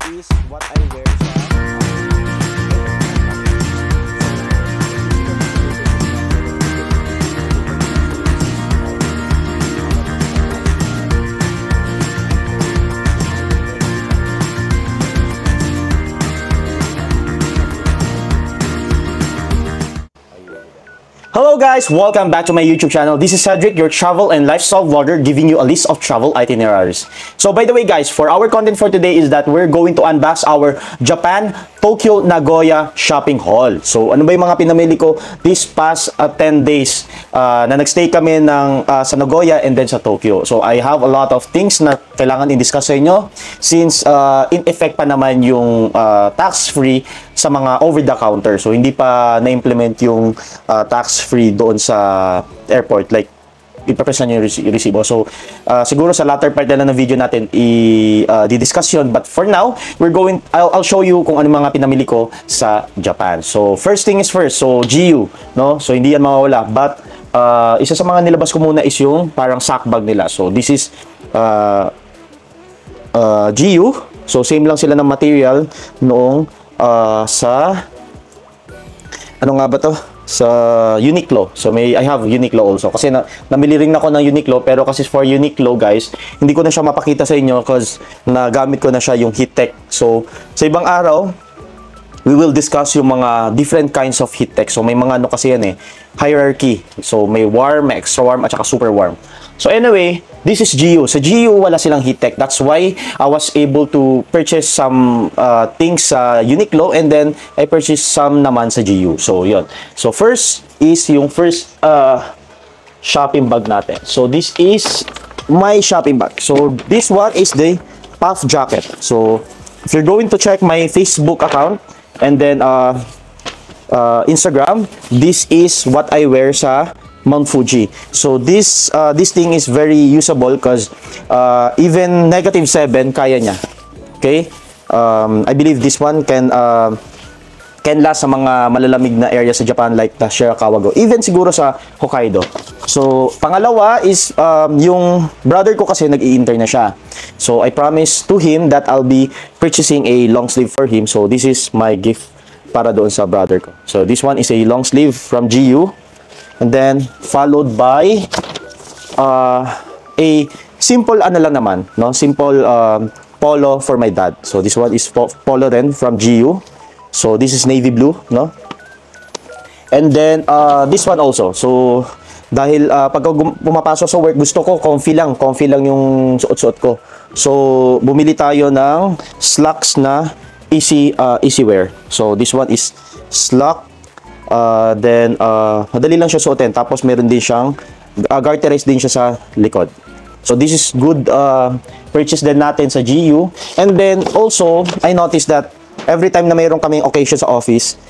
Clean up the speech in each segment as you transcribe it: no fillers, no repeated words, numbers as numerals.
is what I wear sa Hello guys! Welcome back to my YouTube channel. This is Cedric, your travel and lifestyle vlogger, giving you a list of travel itineraries. So by the way guys, for our content for today is that we're going to unbox our Japan Tokyo Nagoya shopping haul. So ano ba yung mga pinamili ko this past 10 days na nagstay kami sa Nagoya and then sa Tokyo. So I have a lot of things na kailangan i-discuss sa inyo since in effect pa naman yung tax-free sa mga over-the-counter. So hindi pa na-implement yung tax-free doon sa airport, like ipapresent nyo yung resibo. So siguro sa latter part na lang ng video natin i-discuss yun, but for now I'll show you kung ano mga pinamili ko sa Japan. So first thing is first, so GU, no? So hindi yan mawawala, but isa sa mga nilabas ko muna is yung parang sack bag nila. So this is GU, so same lang sila ng material noong sa ano nga ba to? Sa Uniqlo. So I have Uniqlo also. Kasi namili rin ako ng Uniqlo, pero kasi for Uniqlo guys, hindi ko na siya mapakita sa inyo because nagamit ko na siya yung heat tech. So sa ibang araw, we will discuss yung mga different kinds of heat tech. So may mga ano kasi yan hierarchy. So may warm, may extra warm, at saka super warm. So anyway, this is GU. Sa GU, wala silang heat tech. That's why I was able to purchase some things sa Uniqlo, and then I purchased some naman sa GU. So yun. So first is yung first shopping bag natin. So this is my shopping bag. So this one is the puff jacket. So if you're going to check my Facebook account and then Instagram, this is what I wear sa Mount Fuji. So this thing is very usable because even -7 kaya niya. Okay? I believe this one can last sa mga malalamig na area sa Japan like the Shirakawa Go. Even siguro sa Hokkaido. So pangalawa is yung brother ko kasi nag-i-intern na siya. So I promised to him that I'll be purchasing a long sleeve for him. So this is my gift para doon sa brother ko. So this one is a long sleeve from GU. And then followed by a simple ano lang naman, no? Simple polo for my dad. So this one is polo then from GU. So this is navy blue, no? And then this one also. So dahil pag pumapasok sa work, gusto ko comfy lang yung suot-suot ko. So bumili tayo ng slacks na easy wear. So this one is slack. Then madali lang siya suotin, tapos meron din siyang garterized din siya sa likod. So this is good purchase din natin sa GU. And then also I noticed that every time na mayroon kaming occasion sa office,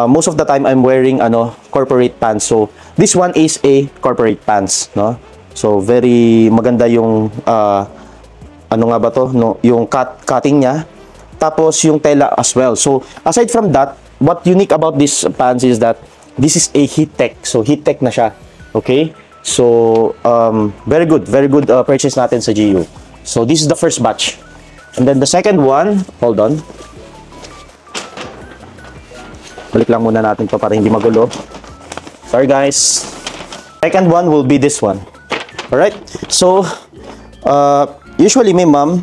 most of the time I'm wearing corporate pants. So this one is a corporate pants, no? So very maganda yung ano nga ba to, no? Yung cutting niya, tapos yung tela as well. So aside from that, what unique about this pants is that this is a heat tech. So heat tech na siya. Okay? So very good purchase natin sa GU. So this is the first batch. And then the second one, hold on. Balik lang muna natin to para hindi magulo. Sorry guys. Second one will be this one. Alright? So usually my mom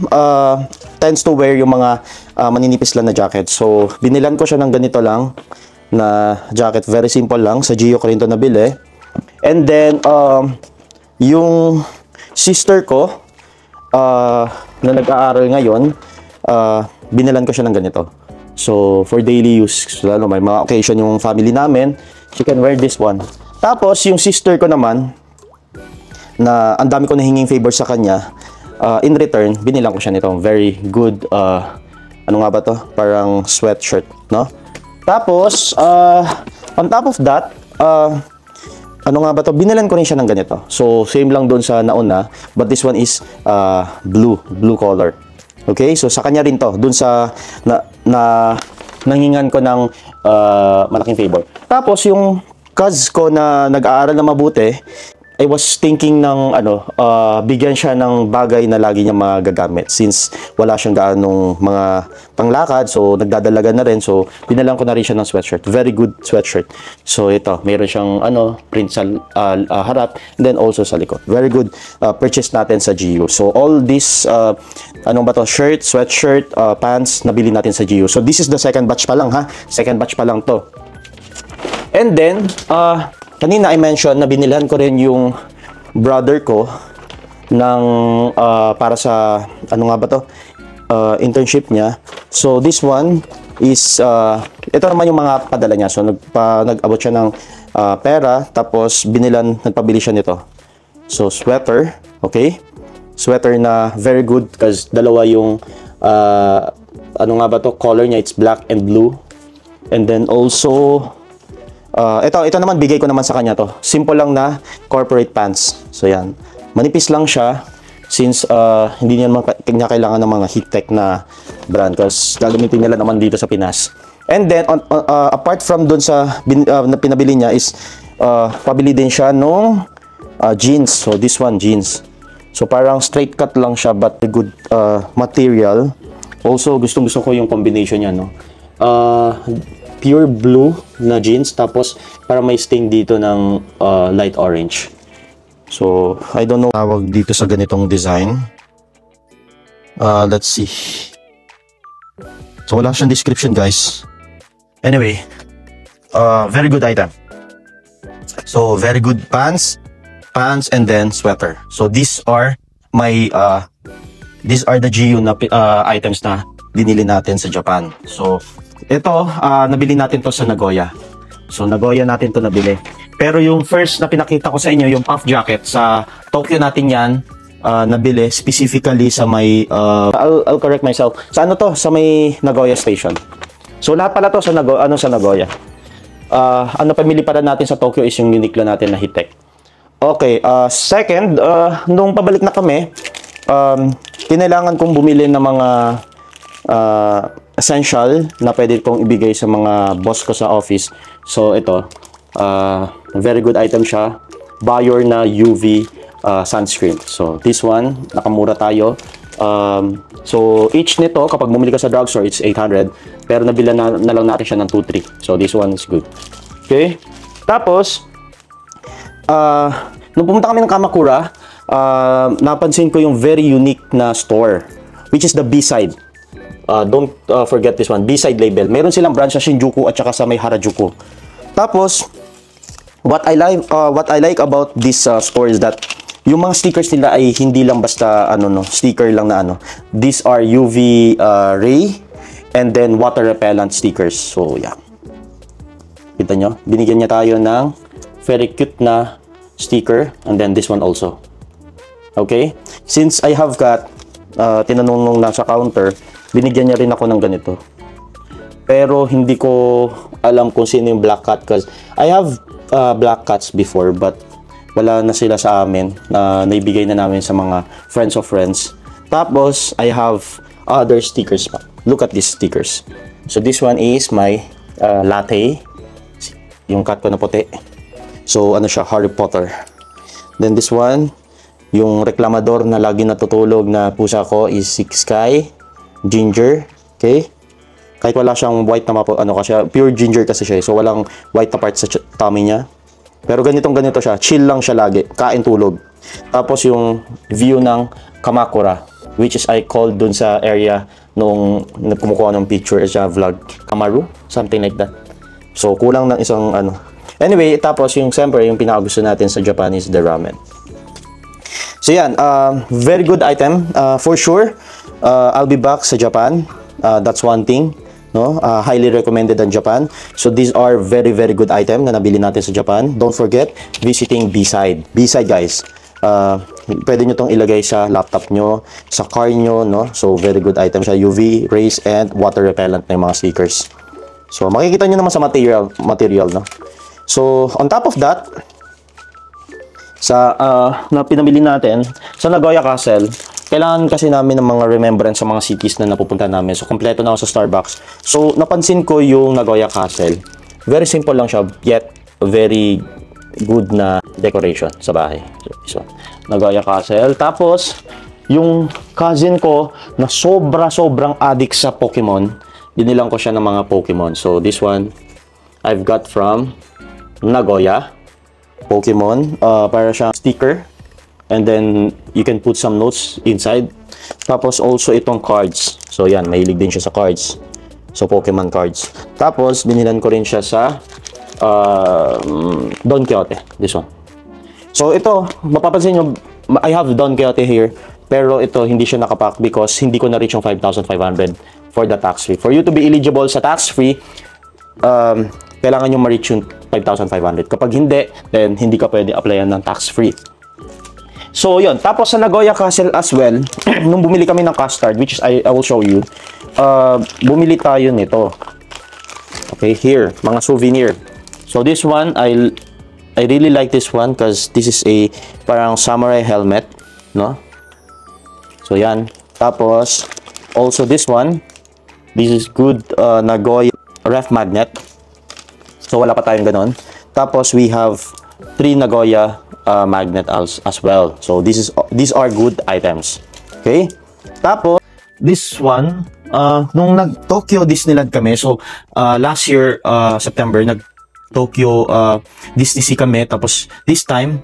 tends to wear yung mga maninipis lang na jacket. So, binilan ko siya ng ganito lang na jacket. Very simple lang. Sa GU ko rin ito nabili. And then, yung sister ko na nag-aaral ngayon, binilan ko siya ng ganito. So, for daily use. So, may mga occasion yung family namin, she can wear this one. Tapos, yung sister ko naman, na ang dami ko nahinging favor sa kanya, in return, binilang ko siya nito. Very good, ano nga ba to? Parang sweatshirt, no? Tapos, on top of that, ano nga ba to? Binilan ko rin siya ng ganito. So, same lang doon sa nauna, but this one is blue color. Okay? So, sa kanya rin to. Doon sa nanghingan ko ng malaking favor. Tapos, yung cuz ko na nag-aaral na mabuti, I was thinking ng bigyan siya ng bagay na lagi niya magagamit since wala siyang gaanong mga panglakad, so nagdadalaga na rin, so pinalang ko na rin siya ng sweatshirt. Very good sweatshirt. So ito, meron siyang print sa harap and then also sa likod. Very good purchase natin sa GU. So all this shirt, sweatshirt, pants nabili natin sa GU. So this is the second batch pa lang ha. Second batch pa lang to. And then kanina I mentioned na binilhan ko rin yung brother ko ng para sa internship niya. So this one is ito naman yung mga padala niya. So nag-abot siya ng pera, tapos nagpabili siya nito. So sweater, okay? Sweater na very good kasi dalawa yung color niya, it's black and blue. And then also ito naman bigay ko naman sa kanya to. Simple lang na corporate pants. So yan. Manipis lang siya since hindi niya kailangan ng mga heat-tech na brand kasi gagamitin nila naman dito sa Pinas. And then apart from dun sa pinabili niya is pabili din siya nung jeans. So this one jeans. So parang straight cut lang siya but good material. Also gustong-gusto ko yung combination niya, no. Pure blue na jeans, tapos para may stain dito ng light orange. So I don't know tawag dito sa ganitong design. Let's see. So wala siyang description, guys. Anyway, very good item. So very good pants and then sweater. So these are my these are the GU na items na binili natin sa Japan. So ito, nabili natin to sa Nagoya. So Nagoya natin to nabili. Pero yung first na pinakita ko sa inyo, yung puff jacket, sa Tokyo natin yan nabili specifically sa may I'll correct myself. Sa sa may Nagoya station. So lahat pala to sa Nagoya. Pamili para natin sa Tokyo is yung unique lang natin na heat-tech. Okay, second, nung pabalik na kami, kinailangan kong bumili ng mga essential na pwede kong ibigay sa mga boss ko sa office. So ito, very good item siya. Bayer na UV sunscreen. So this one, nakamura tayo. So each nito, kapag bumili ka sa drugstore, it's 800. Pero nabila na lang natin siya ng 2-3. So this one is good. Okay? Tapos, nung pumunta kami ng Kamakura, napansin ko yung very unique na store, which is the B-side. Don't forget this one, B-side label. Meron silang branch sa Shinjuku at saka sa may Harajuku. Tapos, what I like about this store is that yung mga stickers nila ay hindi lang basta sticker lang na These are UV ray and then water repellent stickers. So yeah. Kita nyo? Binigyan niya tayo ng very cute na sticker and then this one also. Okay? Since I have got tinanong nung nasa counter, binigyan niya rin ako ng ganito. Pero hindi ko alam kung sino yung black cat because I have black cats before but wala na sila sa amin na naibigay na namin sa mga friends of friends. Tapos I have other stickers pa. Look at these stickers. So this one is my latte. Yung cat ko na puti. So siya, Harry Potter. Then this one, yung reklamador na lagi natutulog na pusa ko is Six Sky Ginger. Okay? Kahit wala siyang white na kasi pure ginger kasi siya. So walang white na part sa tummy niya. Pero ganito siya. Chill lang siya lagi. Kain tulog. Tapos yung view ng Kamakura, which is I called dun sa area nung kumukuha ng picture sa vlog. Kamaru? Something like that. So kulang ng isang Anyway, tapos yung siyempre yung pinakagusto natin sa Japan is the ramen. So yan, very good item. For sure, I'll be back sa Japan. That's one thing. No, highly recommended in Japan. So these are very good item na nabili natin sa Japan. Don't forget visiting B-side. B-side, guys. Pwede nyo tong ilagay sa laptop nyo, sa car nyo, no? So very good item siya. UV rays and water repellent na yung mga stickers. So makikita nyo naman sa material, no? So on top of that, sa na pinamili natin sa Nagoya Castle, kailangan kasi namin ng mga remembrance sa mga cities na napupunta namin. So, kompleto na ako sa Starbucks. So, napansin ko yung Nagoya Castle. Very simple lang siya, yet very good na decoration sa bahay. So, this one. Nagoya Castle. Tapos, yung cousin ko na sobrang addict sa Pokemon, binilang ko siya ng mga Pokemon. So, this one, I've got from Nagoya Pokemon. Para siyang sticker. And then, you can put some notes inside. Tapos, also itong cards. So, yan. Mahilig din siya sa cards. So, Pokemon cards. Tapos, binilan ko rin siya sa Don Quixote. This one. So, ito, mapapansin nyo, I have Don Quixote here. Pero ito, hindi siya nakapack because hindi ko na-reach yung 5,500 for the tax-free. For you to be eligible sa tax-free, kailangan nyo ma-reach yung 5,500. Kapag hindi, then hindi ka pwede applyan ng tax-free. So, yun. Tapos, sa Nagoya Castle as well, nung bumili kami ng custard, which is I will show you, bumili tayo nito. Okay, here. Mga souvenir. So, this one, I really like this one because this is a parang samurai helmet, no? So, yan. Tapos, also this one, this is good Nagoya ref magnet. So, wala pa tayong ganon. Tapos, we have 3 Nagoya magnet as well. So these are good items. Okay? Tapos this one, nung nag-Tokyo Disneyland kami, so last year September nag-Tokyo Disney kami, tapos this time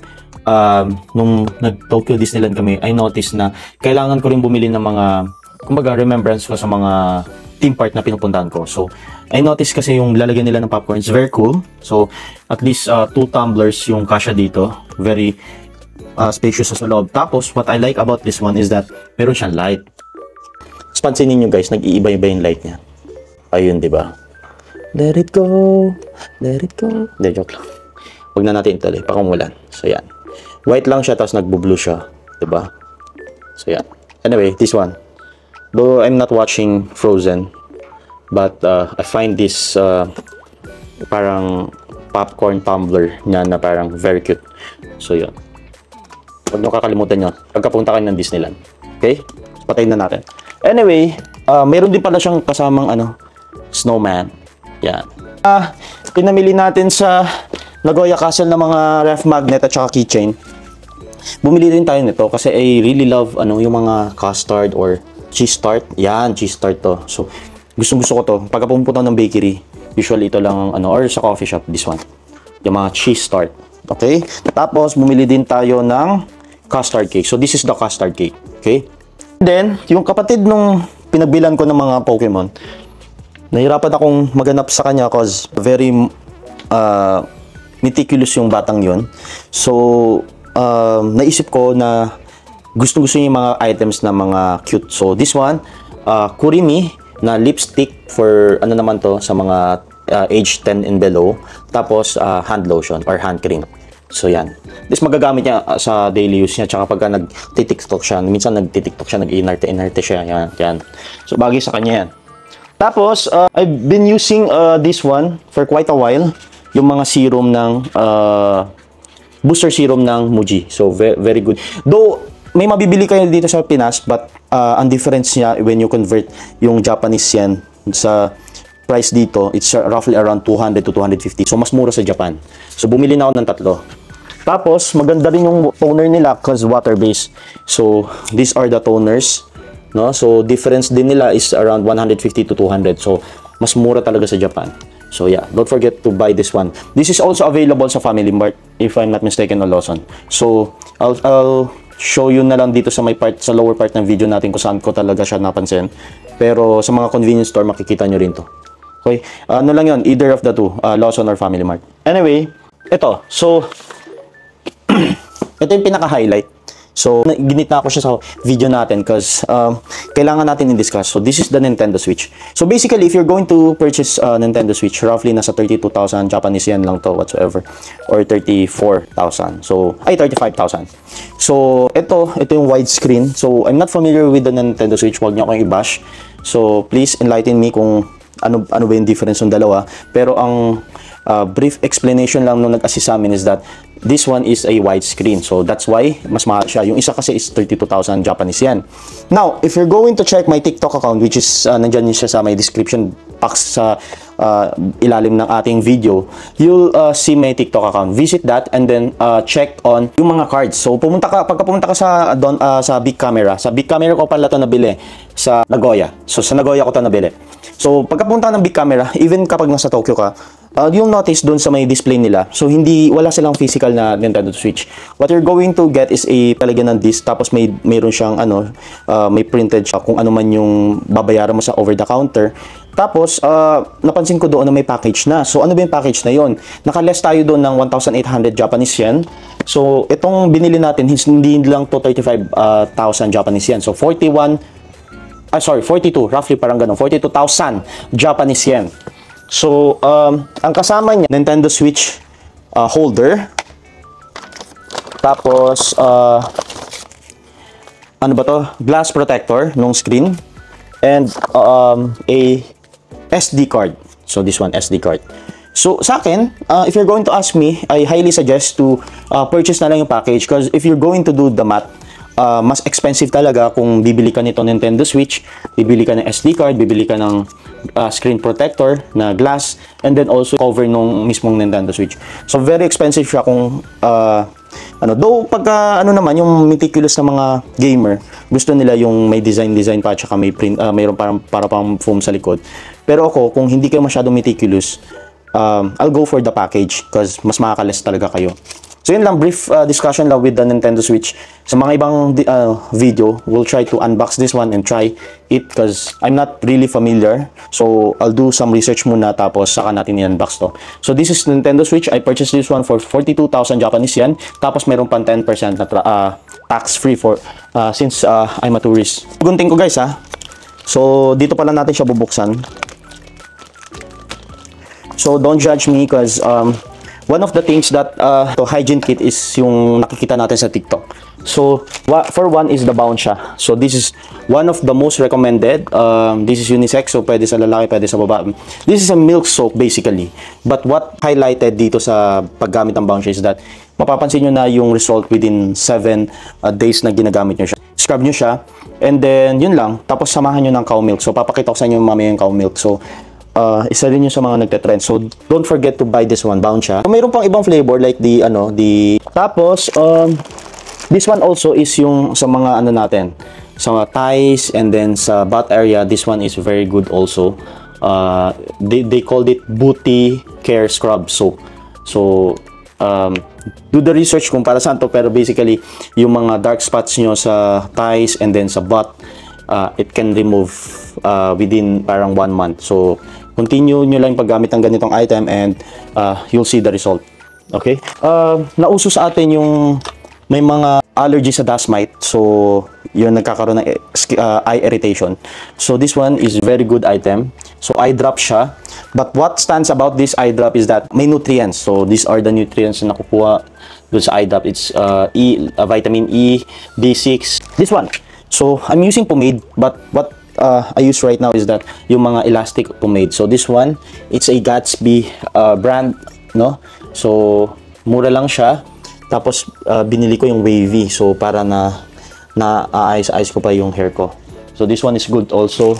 nung nag-Tokyo Disneyland kami, I noticed na kailangan ko rin bumili ng mga kumbaga remembrance ko sa mga theme park na pinupuntahan ko. So I noticed kasi yung lalagyan nila ng popcorn is very cool. So at least 2 tumblers yung kasya dito. Very spacious sa loob. Tapos what I like about this one is that meron siyang light. Tapos pansinin nyo guys, nag-iiba-iba yung light niya. Ayun, di ba? Let it go. Let it go. Hindi, joke lang. Huwag na natin ituloy. Pakumulan. So yan. White lang siya, tapos nagbo-blue siya. Di ba? So yan. Anyway, this one. Though I'm not watching Frozen, but I find this parang popcorn tumbler niya na parang very cute. So yun. Huwag nyo kakalimutan yun pagkapunta kayo ng Disneyland. Okay? Patayin na natin. Anyway, mayroon din pala siyang kasamang snowman. Yan. Pinamili natin sa Nagoya Castle ng mga ref magnet at saka keychain. Bumili din tayo nito kasi I really love yung mga custard or cheese tart. Yan, cheese tart to. So, gusto ko to. Pagka pumunta ng bakery, usually ito lang or sa coffee shop, this one. Yung mga cheese tart. Okay? Tapos, bumili din tayo ng custard cake. So, this is the custard cake. Okay? Then, yung kapatid nung pinagbilan ko ng mga Pokemon, nahirapan akong maganap sa kanya cause very meticulous yung batang yun. So, naisip ko na gusto niya yung mga items na mga cute. So, this one, Kurimi na lipstick for, naman to, sa mga age 10 and below. Tapos, hand lotion or hand cream. So, yan. This magagamit niya sa daily use niya. Tsaka pagka nag-tiktok siya, minsan nag-tiktok siya, nag-inerte siya. Yan, yan. So, bagay sa kanya yan. Tapos, I've been using this one for quite a while. Yung mga serum ng, booster serum ng Muji. So, very good. Though, may mabibili kayo dito sa Pinas, but ang difference niya when you convert yung Japanese yen sa price dito, it's roughly around 200 to 250. So, mas mura sa Japan. So, bumili na ako ng 3. Tapos, maganda rin yung toner nila because water-based. So, these are the toners. No? So, difference din nila is around 150 to 200. So, mas mura talaga sa Japan. So, yeah. Don't forget to buy this one. This is also available sa Family Mart, if I'm not mistaken, on Lawson. So, I'll show you na lang dito sa lower part ng video natin kung saan ko talaga siya napansin. Pero sa mga convenience store, makikita nyo rin to. Okay? Lang yun, either of the two, Lawson or Family Mart. Anyway, ito. So, ito yung pinaka-highlight. So, ginit na ako siya sa video natin because kailangan natin i-discuss. So, this is the Nintendo Switch. So, basically, if you're going to purchase Nintendo Switch, roughly nasa 32,000 Japanese yen lang to whatsoever. Or 34,000. So, ay, 35,000. So, ito yung widescreen. So, I'm not familiar with the Nintendo Switch. Huwag niyo akong i-bash. So, please enlighten me kung ano ba yung difference ng dalawa. Pero, ang brief explanation lang nung nag-assist sa amin is that this one is a widescreen. So that's why mas mahal siya. Yung isa kasi is 32,000 Japanese yen. Now, if you're going to check my TikTok account, which is nandyan siya sa my description box sa ilalim ng ating video, you'll see my TikTok account. Visit that and then check on yung mga cards. So pagka pumunta ka sa Big Camera, sa Big Camera ko pala ito nabili sa Nagoya. So sa Nagoya ko ito nabili. So pagka pumunta ng Big Camera, even kapag nasa Tokyo ka, yung notice doon sa may display nila, so wala silang physical na Nintendo Switch. What you're going to get is a talagyan ng disc, tapos mayroon siyang may printed siya kung ano man yung babayaran mo sa over the counter. Tapos napansin ko doon na may package na. So ano ba yung package na yon? Naka-less tayo doon ng 1,800 Japanese yen. So itong binili natin hindi lang to 35,000 Japanese yen. So 42, roughly parang ganun, 42,000 Japanese yen. So, ang kasama niya, Nintendo Switch holder. Tapos, ano ba to? Glass protector nung screen. And a SD card. So, this one, SD card. So, sa akin, if you're going to ask me, I highly suggest to purchase na lang yung package. Because if you're going to do the math, mas expensive talaga kung bibili ka nito Nintendo Switch, bibili ka ng SD card, bibili ka ng screen protector na glass, and then also cover nung mismong Nintendo Switch. So very expensive siya kung though pagka naman yung meticulous na mga gamer, gusto nila yung may design pa at saka may print, mayroon para pang foam sa likod. Pero ako, kung hindi kayo masyadong meticulous, I'll go for the package because mas makakalis talaga kayo. So yun lang, brief discussion lang with the Nintendo Switch. Sa mga ibang video, we'll try to unbox this one and try it because I'm not really familiar. So I'll do some research muna tapos saka natin i-unbox to. So this is Nintendo Switch. I purchased this one for 42,000 Japanese yen. Tapos meron pang 10% na tax free for since I'm a tourist. Gunting ko guys ha. So dito pala natin siya bubuksan. So don't judge me because one of the things that to hygiene kit is yung nakikita natin sa TikTok. So for one is the bound siya. So this is one of the most recommended. This is unisex, so pwede sa lalaki, pwede sa babae. This is a milk soap basically. But what highlighted dito sa paggamit ng bound siya is that mapapansin nyo na yung result within 7 days na ginagamit nyo siya. Scrub nyo siya and then yun lang. Tapos samahan nyo ng cow milk. So papakita ko sa inyo mamaya yung cow milk. So isa rin yung sa mga nagte-trend. So don't forget to buy this one, bound siya. So, mayroon pang ibang flavor like tapos this one also is yung sa mga natin, sa thighs and then sa butt area. This one is very good also. They called it booty care scrub soap. So do the research kung para saan to, pero basically yung mga dark spots nyo sa thighs and then sa butt, it can remove within parang 1 month. So continue nyo lang yung paggamit ng ganitong item and you'll see the result. Okay? Nauso sa atin yung may mga allergy sa dust mite. So yun, nagkakaroon ng eye irritation. So this one is very good item. So eye drop siya. But what stands about this eye drop is that may nutrients. So these are the nutrients na nakukuha doon sa eye drop. It's vitamin E, B6. This one. So I'm using pomade, but what I use right now is that yung mga elastic pomade. So this one, it's a Gatsby brand, no? So mura lang siya. Tapos binili ko yung wavy. So para na ayos ko pa yung hair ko. So this one is good also.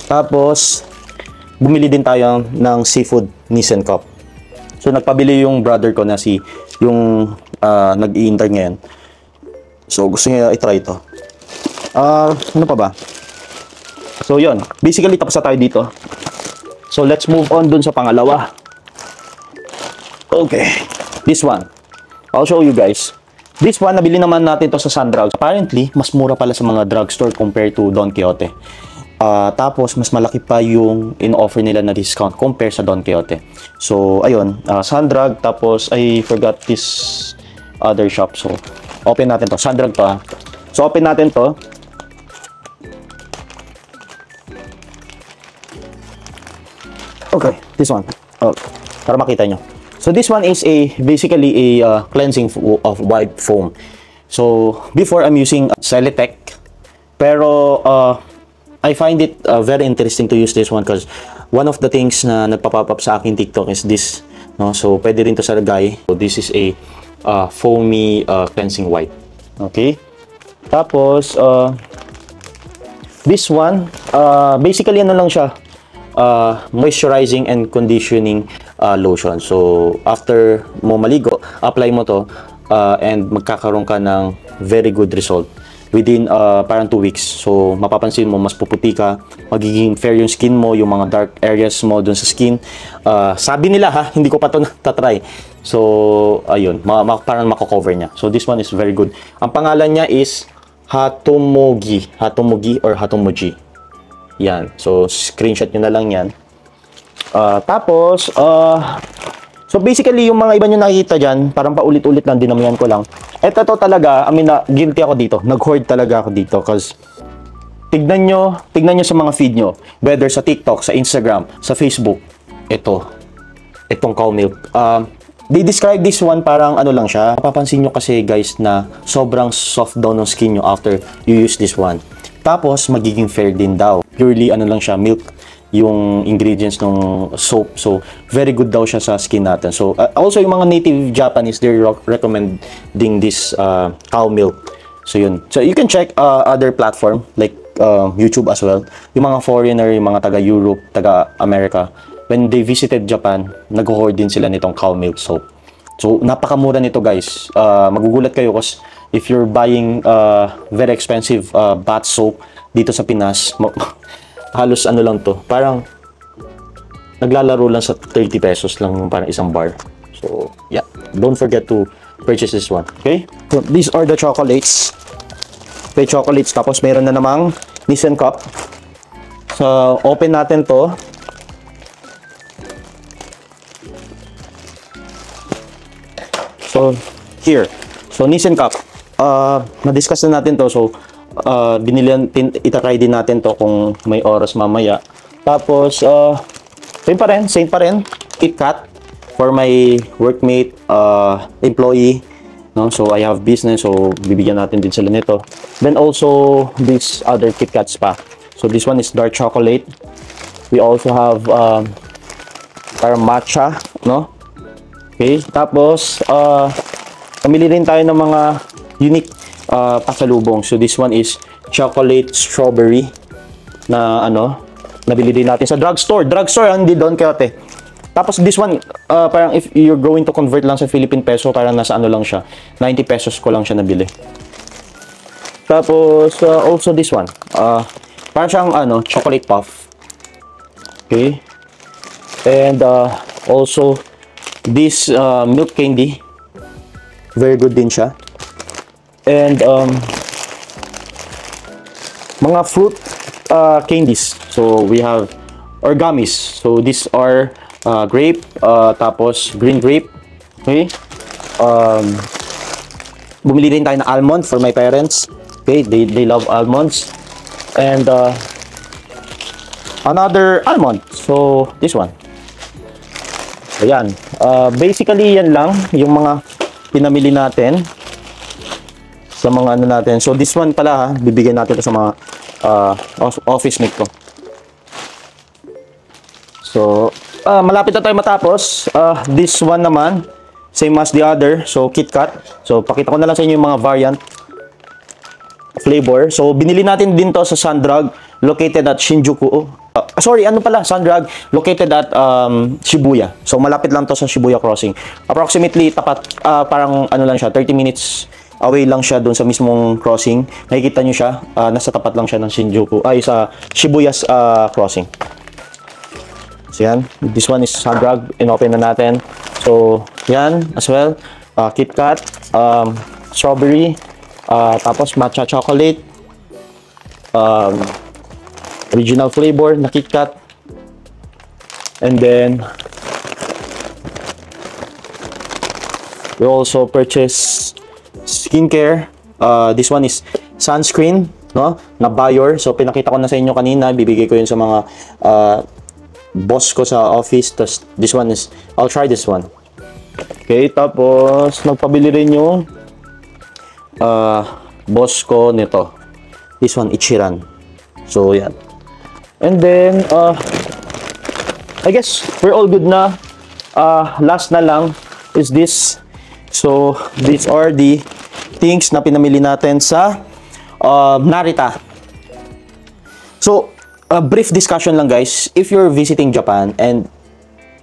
Tapos bumili din tayo ng seafood Nissan Cup. So nagpabili yung brother ko na yung nag-i-intern ngayon. So gusto niya i-try ito. Ano pa ba? So yun, basically tapos na tayo dito. So let's move on dun sa pangalawa. Okay, this one, I'll show you guys. This one, nabili naman natin to sa Sundrug. Apparently, mas mura pala sa mga drugstore compared to Don Quijote. Tapos mas malaki pa yung in-offer nila na discount compare sa Don Quijote. So ayun, Sundrug. Tapos I forgot this other shop. So open natin to. Sundrug to. So open natin to. Okay, this one. Para makita nyo. So this one is basically a cleansing of white foam. So before I'm using Celetec, pero I find it very interesting to use this one because one of the things na nagpa-pop up sa akin TikTok is this, no? So pwede rin to sa lagay. So this is a foamy cleansing wipe. Okay? Tapos this one, basically ano lang siya, moisturizing and conditioning lotion. So after mo maligo, apply mo to and magkakaroon ka ng very good result within parang 2 weeks. So mapapansin mo mas puputi ka, magiging fair yung skin mo, yung mga dark areas mo dun sa skin. Sabi nila ha, hindi ko pa to tatry. So ayun, parang mako-cover niya. So this one is very good. Ang pangalan niya is Hatomogi or Hatomogi. Yan. So screenshot nyo na lang yan. Tapos so basically yung mga iba nyo nakikita dyan, parang paulit-ulit lang, dinamihan ko lang. Eto to talaga, I mean, guilty ako dito. Nag-hoard talaga ako dito because tignan nyo sa mga feed nyo, whether sa TikTok, sa Instagram, sa Facebook, itong cow milk. They describe this one parang ano lang siya. Mapapansin nyo kasi guys na sobrang soft daw ng skin nyo after you use this one. Tapos magiging fair din daw. Purely ano lang siya, milk yung ingredients ng soap. So very good daw siya sa skin natin. So also yung mga native Japanese, they're recommending this cow milk. So yun. So you can check other platform like YouTube as well. Yung mga foreigner, yung mga taga Europe, taga America, when they visited Japan, nag-hoard din sila nitong cow milk soap. So napakamura nito guys. Magugulat kayo kasi if you're buying very expensive bath soap dito sa Pinas, halos ano lang to, parang naglalaro lang sa 30 pesos lang parang isang bar. So yeah, don't forget to purchase this one. Okay, so these are the chocolates. Okay, chocolates. Tapos meron na namang Nissan cup. So open natin to. So here, so Nissan cup, na-discuss na natin to. So itatry din natin to kung may oras mamaya. Tapos same pa rin, KitKat for my workmate, employee, no? So I have business, so bibigyan natin din sila nito. Then also this other KitKats pa. So this one is dark chocolate. We also have parang matcha, no? Okay, tapos pamili rin tayo ng mga unique pasalubong. So this one is chocolate strawberry na nabili din natin sa drugstore, hindi Don Quixote. Tapos this one, parang if you're going to convert lang sa Philippine peso, parang nasa ano lang siya, 90 pesos ko lang siya nabili. Tapos also this one, parang siyang chocolate puff. Okay, and also this milk candy, very good din siya. And mga fruit candies. So we have origami's. So these are grape, tapos green grape. Okay. Bumili rin tayo ng almond for my parents. Okay, they love almonds. And another almond. So this one. Ayan. Basically yan lang yung mga pinamili natin sa mga natin. So this one pala bibigyan natin ito sa mga office mate ko. So malapit na tayo matapos. This one naman same as the other. So KitKat. So pakita ko na lang sa inyo yung mga variant flavor. So binili natin din to sa Sundrug located at Shinjuku. Sundrug located at Shibuya. So malapit lang to sa Shibuya crossing. Approximately tapat parang lang siya, 30 minutes away lang siya doon sa mismong crossing. Nakikita nyo siya, nasa tapat lang siya ng sa Shibuya's crossing. So yan, this one is Sundrug, inopen na natin. So yan as well, KitKat, strawberry, tapos matcha chocolate, original flavor na KitKat, and then we also purchase skincare. This one is sunscreen, no, na Bayer. So pinakita ko na sa inyo kanina, bibigay ko yun sa mga boss ko sa office. Tapos this one is, I'll try this one. Okay, tapos nagpabili rin yung boss ko nito. This one, Ichiran. So yan, And then, I guess we're all good na. Last na lang is this. So, these are the things na pinamili natin sa Narita. So, a brief discussion lang guys. If you're visiting Japan and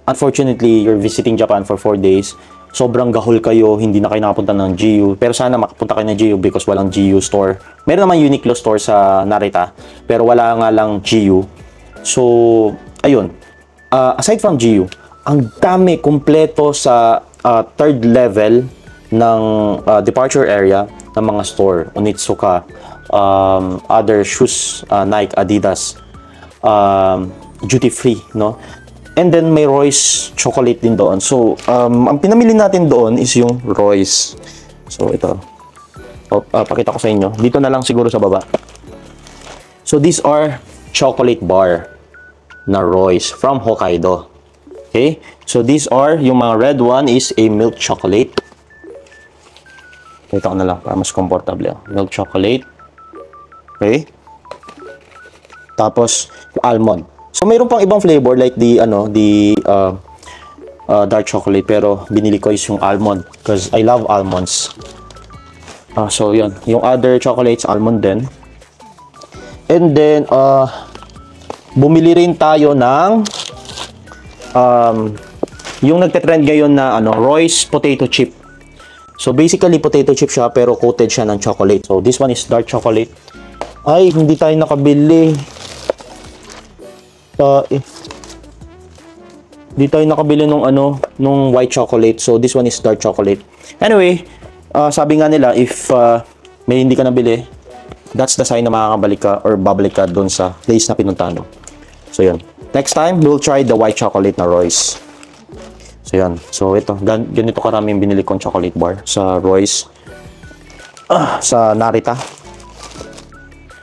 unfortunately, you're visiting Japan for 4 days, sobrang gahol kayo, hindi na kayo nakapunta ng GU. Pero sana makapunta kayo ng GU because walang GU store. Meron naman Uniqlo store sa Narita, pero wala nga lang GU. So, ayun. Aside from GU, ang dami kumpleto sa third level ng departure area ng mga store. Onitsuka, other shoes, Nike, Adidas, duty free, no? And then may Royce chocolate din doon. So, ang pinamili natin doon is yung Royce. So, ito. Pakita ko sa inyo. Dito na lang siguro sa baba. So, these are chocolate bar na Royce from Hokkaido. Okay? So, these are, yung mga red one is a milk chocolate. Pakita ko na lang para mas comfortable. Milk chocolate. Okay? Tapos, almond. So, mayroon pang ibang flavor like the dark chocolate, pero binili ko is yung almond because I love almonds. So, yun. Yung other chocolates, almond din. And then, bumili rin tayo ng yung nagte-trend ngayon na Royce potato chip. So, basically, potato chip siya pero coated siya ng chocolate. So, this one is dark chocolate. Ay, hindi tayo nakabili. Hindi tayo nakabili nung white chocolate. So, this one is dark chocolate. Anyway, sabi nga nila, if may hindi ka nabili, that's the sign na makakabalik ka or babalik ka dun sa place na pinuntahan mo. So, yun. Next time, we'll try the white chocolate na Royce. So, yan. So, ito. Ganito karami yung binili kong chocolate bar sa Royce. Sa Narita.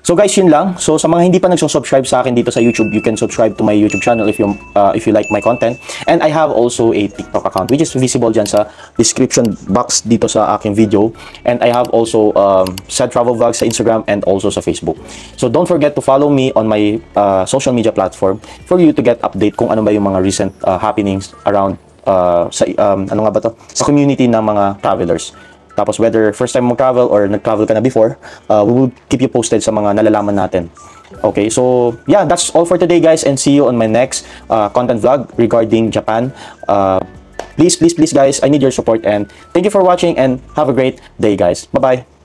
So guys, yun lang. So sa mga hindi pa nagsusubscribe sa akin dito sa YouTube, you can subscribe to my YouTube channel if you like my content. And I have also a TikTok account which is visible dyan sa description box dito sa aking video. And I have also sad travel vlogs sa Instagram and also sa Facebook. So don't forget to follow me on my social media platform for you to get update kung ano ba yung mga recent happenings around sa sa community ng mga travelers. Tapos whether first time mo travel or nag-travel ka na before, we will keep you posted sa mga nalalaman natin. Okay, so yeah, that's all for today guys, and see you on my next content vlog regarding Japan. Please guys, I need your support, and thank you for watching and have a great day guys. Bye-bye.